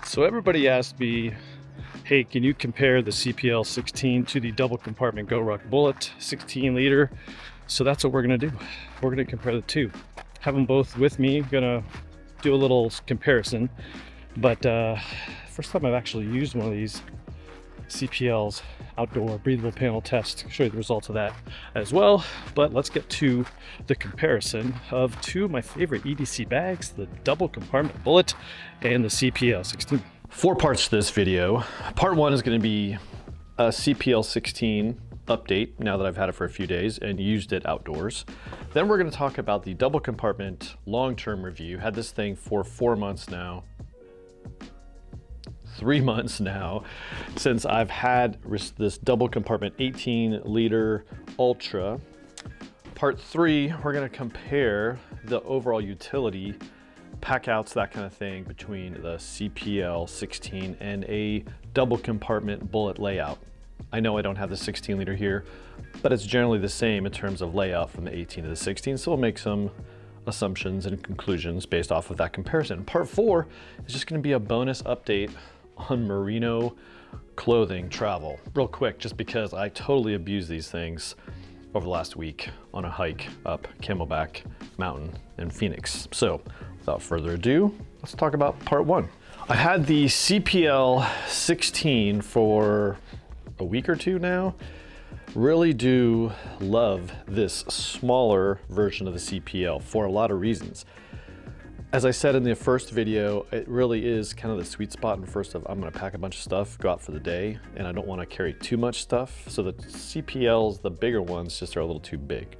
So everybody asked me, hey, can you compare the CPL16 to the double compartment GORUCK Bullet 16 liter? So that's what we're gonna do. We're gonna compare the two. Have them both with me. Gonna do a little comparison. But first time I've actually used one of these CPL's outdoor breathable panel test. I'll show you the results of that as well. But let's get to the comparison of two of my favorite EDC bags, the double compartment Bullet and the CPL16. 4 parts to this video. Part 1 is going to be a CPL16 update now that I've had it for a few days and used it outdoors. Then we're going to talk about the double compartment long-term review. Had this thing for 4 months now. 3 months now since I've had this double compartment 18 liter Ultra. Part 3, we're going to compare the overall utility, pack outs, that kind of thing, between the CPL16 and a double compartment Bullet layout. I know I don't have the 16 liter here, but it's generally the same in terms of layout from the 18 to the 16, so we'll make some assumptions and conclusions based off of that comparison. Part 4 is just going to be a bonus update on Merino clothing travel. Real quick, just because I totally abused these things over the last week on a hike up Camelback Mountain in Phoenix. So without further ado, let's talk about part 1. I had the CPL16 for a week or two now. Really do love this smaller version of the CPL for a lot of reasons. As I said in the first video, it really is kind of the sweet spot in first of I'm gonna pack a bunch of stuff, go out for the day, and I don't wanna carry too much stuff. So the CPLs, the bigger ones, just are a little too big.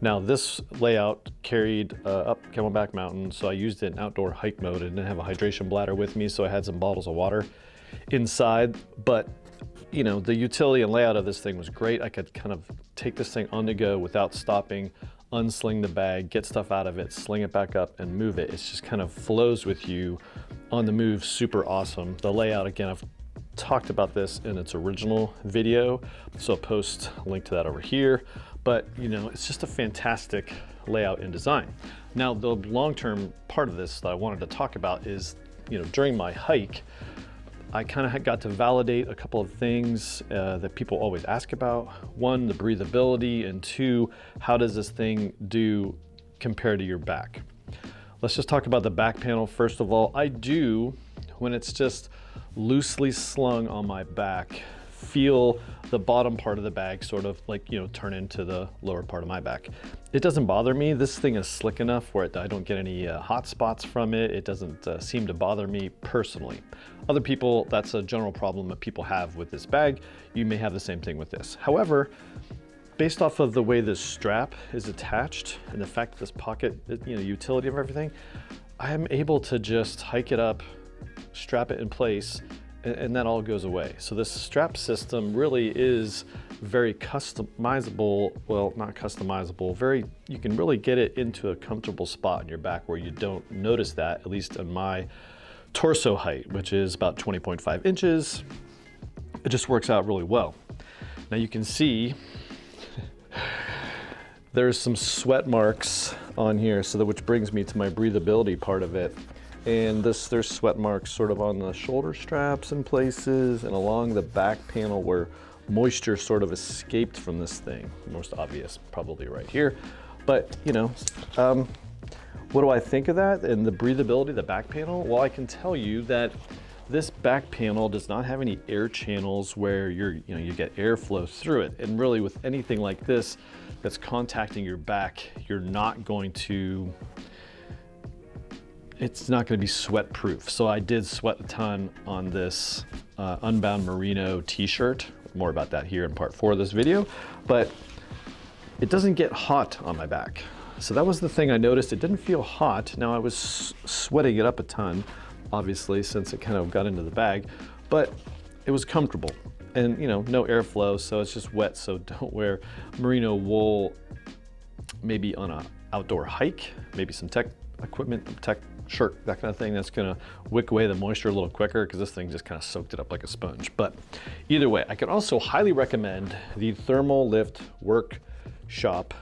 Now this layout carried up Camelback Mountain, so I used it in outdoor hike mode. I didn't have a hydration bladder with me, so I had some bottles of water inside. But you know, the utility and layout of this thing was great. I could kind of take this thing on the go without stopping, unsling the bag, get stuff out of it, sling it back up and move it. It just kind of flows with you on the move. Super awesome. The layout, again, I've talked about this in its original video, so I'll post a link to that over here. But you know, it's just a fantastic layout and design. Now, the long-term part of this that I wanted to talk about is, you know, during my hike, I kind of got to validate a couple of things that people always ask about. 1, the breathability, and 2, how does this thing do compared to your back? Let's just talk about the back panel first of all. I do, when it's just loosely slung on my back, feel the bottom part of the bag sort of like, you know, turn into the lower part of my back. It doesn't bother me. This thing is slick enough where I don't get any hot spots from it. It doesn't seem to bother me personally. Other people, that's a general problem that people have with this bag. You may have the same thing with this. However, based off of the way this strap is attached and the fact that this pocket, you know, utility of everything, I am able to just hike it up, strap it in place, and that all goes away. So this strap system really is very customizable. Well, not customizable, you can really get it into a comfortable spot in your back where you don't notice that, at least in my torso height, which is about 20.5 inches. It just works out really well. Now you can see there's some sweat marks on here, so that which brings me to my breathability part of it. And there's sweat marks sort of on the shoulder straps in places and along the back panel where moisture sort of escaped from this thing. Most obvious, probably right here. But you know, what do I think of that and the breathability of the back panel? Well, I can tell you that this back panel does not have any air channels where you get airflow through it. And really with anything like this that's contacting your back, you're not going to, it's not going to be sweat proof. So I did sweat a ton on this Unbound Merino t-shirt. More about that here in part 4 of this video, but it doesn't get hot on my back. So that was the thing I noticed. It didn't feel hot. Now I was sweating it up a ton, obviously, since it kind of got into the bag, but it was comfortable and, you know, no airflow. So it's just wet. So don't wear merino wool, maybe on a outdoor hike, maybe some tech equipment, tech shirt, that kind of thing. That's gonna wick away the moisture a little quicker because this thing just kind of soaked it up like a sponge. But either way, I can also highly recommend the Thermal Lift Workshop.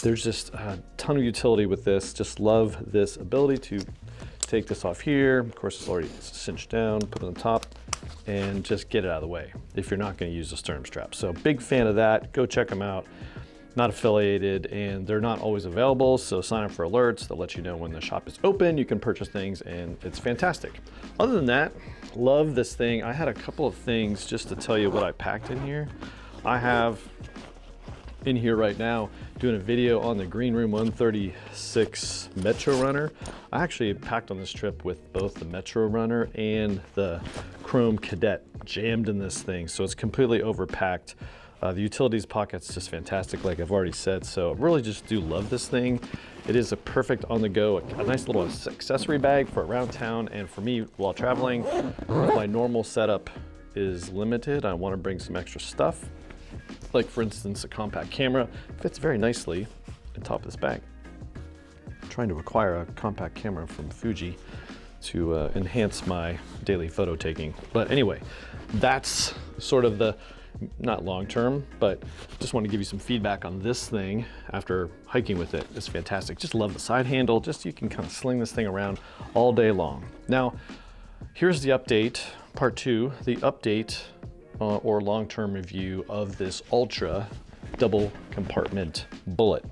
There's just a ton of utility with this. Just love this ability to take this off here. Of course, it's already cinched down, put it on top, and just get it out of the way if you're not going to use the sternum strap. So big fan of that. Go check them out. Not affiliated, and they're not always available, so sign up for alerts. They'll let you know when the shop is open. You can purchase things, and it's fantastic. Other than that, love this thing. I had a couple of things just to tell you what I packed in here. I have in here right now doing a video on the Green Room 136 Metro Runner. I actually packed on this trip with both the Metro Runner and the Chrome Cadet jammed in this thing, so it's completely overpacked. The utilities pocket's just fantastic, like I've already said, so I really just do love this thing. It is a perfect on the go, a nice little accessory bag for around town, and for me while traveling, my normal setup is limited. I want to bring some extra stuff. Like for instance, a compact camera fits very nicely on top of this bag. I'm trying to acquire a compact camera from Fuji to enhance my daily photo taking. But anyway, that's sort of the, not long term, but just want to give you some feedback on this thing after hiking with it. It's fantastic. Just love the side handle. Just you can kind of sling this thing around all day long. Now, here's the update, part 2, the update or long-term review of this Ultra double compartment bullet.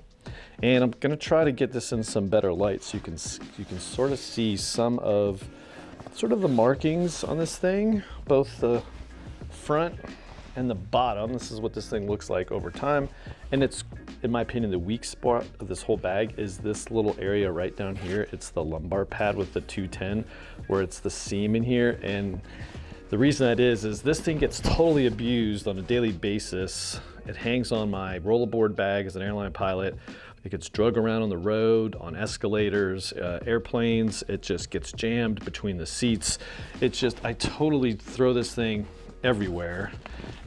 And I'm gonna try to get this in some better light so you can sort of see some of the markings on this thing, both the front and the bottom. This is what this thing looks like over time. And it's, in my opinion, the weak spot of this whole bag is this little area right down here. It's the lumbar pad with the 210, where it's the seam in here. And the reason that is this thing gets totally abused on a daily basis. It hangs on my rollerboard bag as an airline pilot. It gets drug around on the road, on escalators, airplanes. It just gets jammed between the seats. It's just, I totally throw this thing everywhere,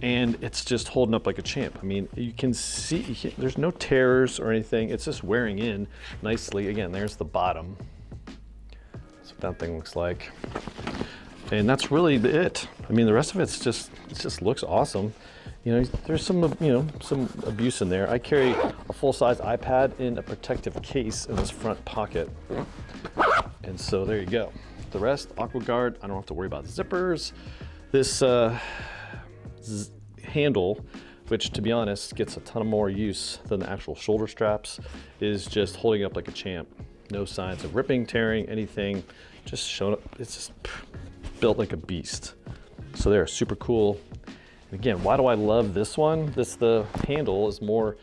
and it's just holding up like a champ. I mean, you can see there's no tears or anything. It's just wearing in nicely. Again, there's the bottom. That's what that thing looks like. And that's really it. I mean, the rest of it just looks awesome. You know, there's some abuse in there. I carry a full-size iPad in a protective case in this front pocket. And so there you go. The rest, AquaGuard, I don't have to worry about zippers. This handle, which to be honest gets a ton of more use than the actual shoulder straps, is just holding up like a champ. No signs of ripping, tearing, anything. Just showing up. It's just built like a beast. So they're super cool. And again, why do I love this one? The handle is more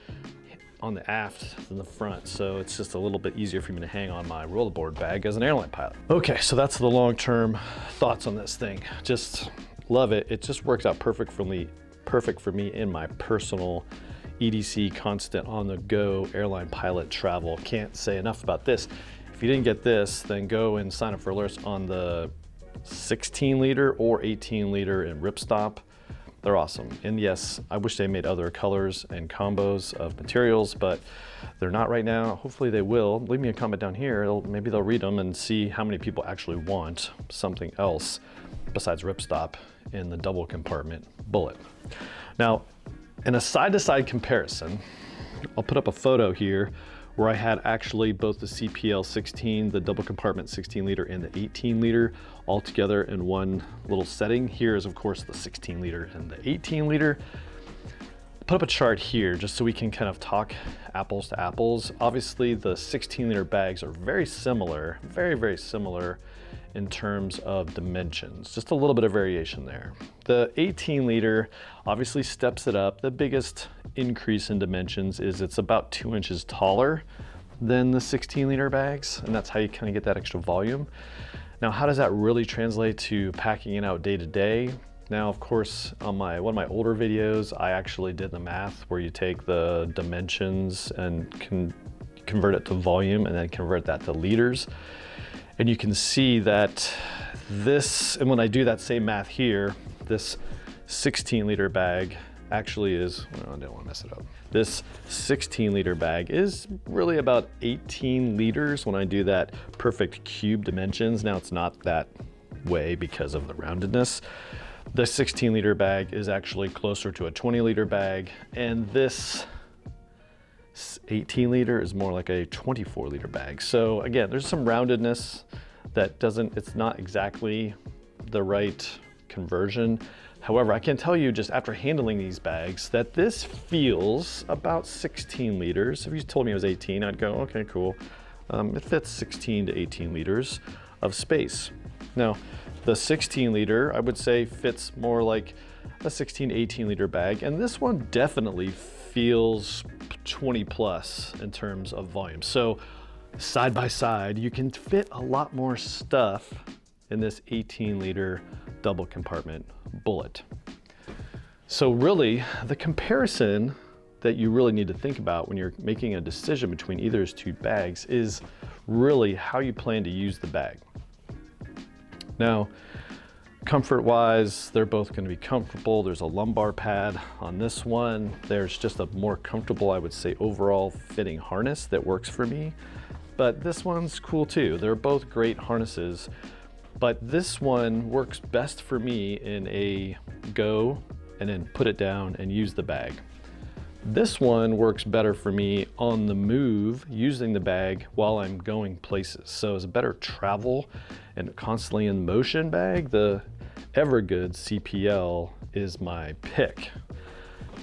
on the aft than the front, so it's just a little bit easier for me to hang on my rollerboard bag as an airline pilot. Okay, so that's the long-term thoughts on this thing. Just love it. It just works out perfect for me in my personal EDC constant on-the-go airline pilot travel. Can't say enough about this. If you didn't get this, then go and sign up for alerts on the 16 liter or 18 liter in ripstop. They're awesome. And yes, I wish they made other colors and combos of materials, but they're not right now. Hopefully they will. Leave me a comment down here. Maybe they'll read them and see how many people actually want something else besides ripstop in the double compartment bullet. Now, in a side-to-side comparison, I'll put up a photo here where I had actually both the CPL16, the double compartment 16 liter, and the 18 liter all together in one little setting. Here is of course the 16 liter and the 18 liter. Put up a chart here just so we can kind of talk apples to apples. Obviously the 16 liter bags are very similar, very, very similar in terms of dimensions, just a little bit of variation there. The 18 liter obviously steps it up. The biggest increase in dimensions is it's about 2 inches taller than the 16 liter bags, and that's how you kind of get that extra volume. Now, how does that really translate to packing it out day to day? Now, of course, on one of my older videos, I actually did the math where you take the dimensions and convert it to volume and then convert that to liters. And you can see that this, and when I do that same math here, this 16 liter bag actually is, well, I don't want to mess it up. This 16 liter bag is really about 18 liters when I do that perfect cube dimensions. Now it's not that way because of the roundedness. The 16 liter bag is actually closer to a 20 liter bag, and this 18 liter is more like a 24 liter bag. So again, there's some roundedness that it's not exactly the right conversion. However, I can tell you just after handling these bags that this feels about 16 liters. If you told me it was 18, I'd go, okay, cool. It fits 16 to 18 liters of space. Now, the 16 liter, I would say, fits more like a 16 to 18 liter bag. And this one definitely feels 20 plus in terms of volume. So side by side, you can fit a lot more stuff in this 18 liter double compartment bullet. So really, the comparison that you really need to think about when you're making a decision between either of those two bags is really how you plan to use the bag. Now, comfort-wise, they're both going to be comfortable. There's a lumbar pad on this one. There's just a more comfortable, I would say, overall fitting harness that works for me. But this one's cool too. They're both great harnesses, but this one works best for me in a go and then put it down and use the bag. This one works better for me on the move using the bag while I'm going places. So as a better travel and constantly in motion bag, the EVERGOODS CPL is my pick.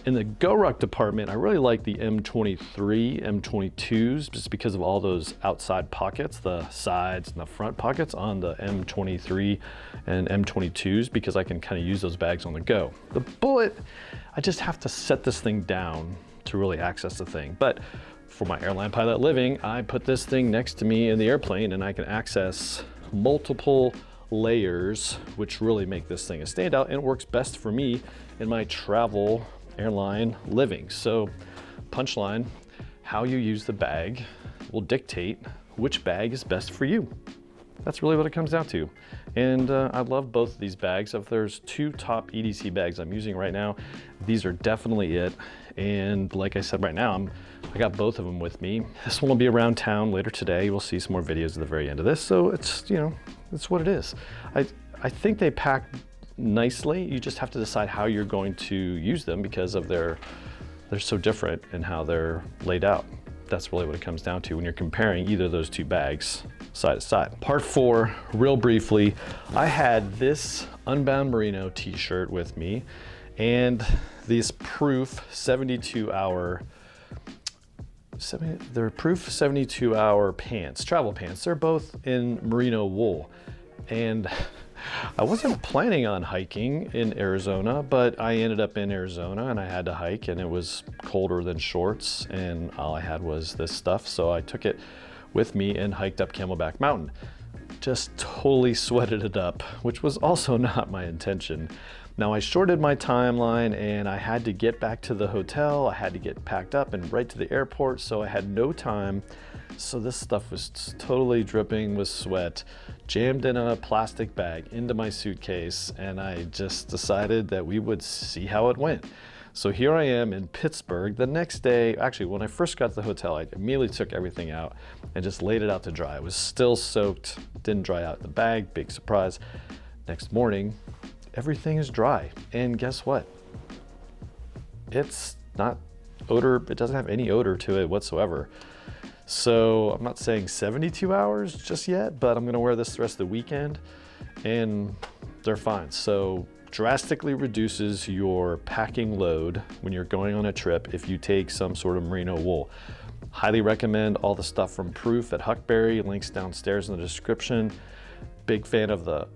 In the GORUCK department, I really like the M23, M22s, just because of all those outside pockets, the sides and the front pockets on the M23 and M22s, because I can kind of use those bags on the go. The bullet, I just have to set this thing down to really access the thing. But for my airline pilot living, I put this thing next to me in the airplane and I can access multiple layers, which really make this thing a standout, and it works best for me in my travel airline living. So punchline, how you use the bag will dictate which bag is best for you. That's really what it comes down to. And I love both of these bags. If there's two top EDC bags I'm using right now, these are definitely it. And like I said, right now, I got both of them with me. This one will be around town later today. We'll see some more videos at the very end of this. So it's, you know, it's what it is. I think they pack nicely. You just have to decide how you're going to use them because of they're so different in how they're laid out. That's really what it comes down to when you're comparing either of those two bags side to side. Part 4, real briefly, I had this Unbound Merino t-shirt with me and these Proof 72-hour pants, travel pants. They're both in merino wool. And I wasn't planning on hiking in Arizona, but I ended up in Arizona and I had to hike and it was colder than shorts and all I had was this stuff. So I took it with me and hiked up Camelback Mountain. Just totally sweated it up, which was also not my intention. Now I shorted my timeline and I had to get back to the hotel. I had to get packed up and right to the airport. So I had no time. So this stuff was totally dripping with sweat, jammed in a plastic bag into my suitcase. And I just decided that we would see how it went. So here I am in Pittsburgh. The next day, actually, when I first got to the hotel, I immediately took everything out and just laid it out to dry. It was still soaked, didn't dry out in the bag, big surprise. Next morning, everything is dry. And guess what? It's not odor, it doesn't have any odor to it whatsoever. So I'm not saying 72 hours just yet, but I'm gonna wear this the rest of the weekend and they're fine. So drastically reduces your packing load when you're going on a trip if you take some sort of merino wool. Highly recommend all the stuff from Proof at Huckberry, links downstairs in the description. Big fan of the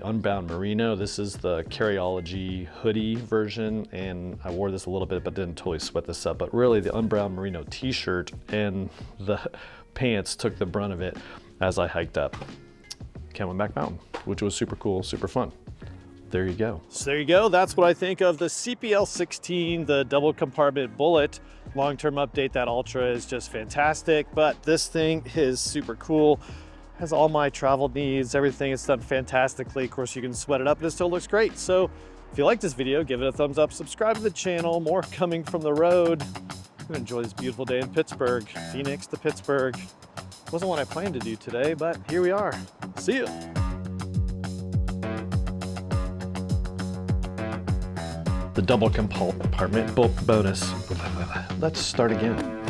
Unbound Merino. This is the Carryology hoodie version, and I wore this a little bit but didn't totally sweat this up. But really the Unbound Merino t-shirt and the pants took the brunt of it as I hiked up Camelback Mountain, which was super cool, super fun. There you go. So there you go. That's what I think of the CPL16, the double compartment bullet. Long-term update, that Ultra is just fantastic, but this thing is super cool. Has all my travel needs, everything. It's done fantastically. Of course, you can sweat it up and it still looks great. So if you like this video, give it a thumbs up, subscribe to the channel, more coming from the road. I'm gonna enjoy this beautiful day in Pittsburgh, Phoenix to Pittsburgh. Wasn't what I planned to do today, but here we are. See you. The double compartment bonus. Let's start again.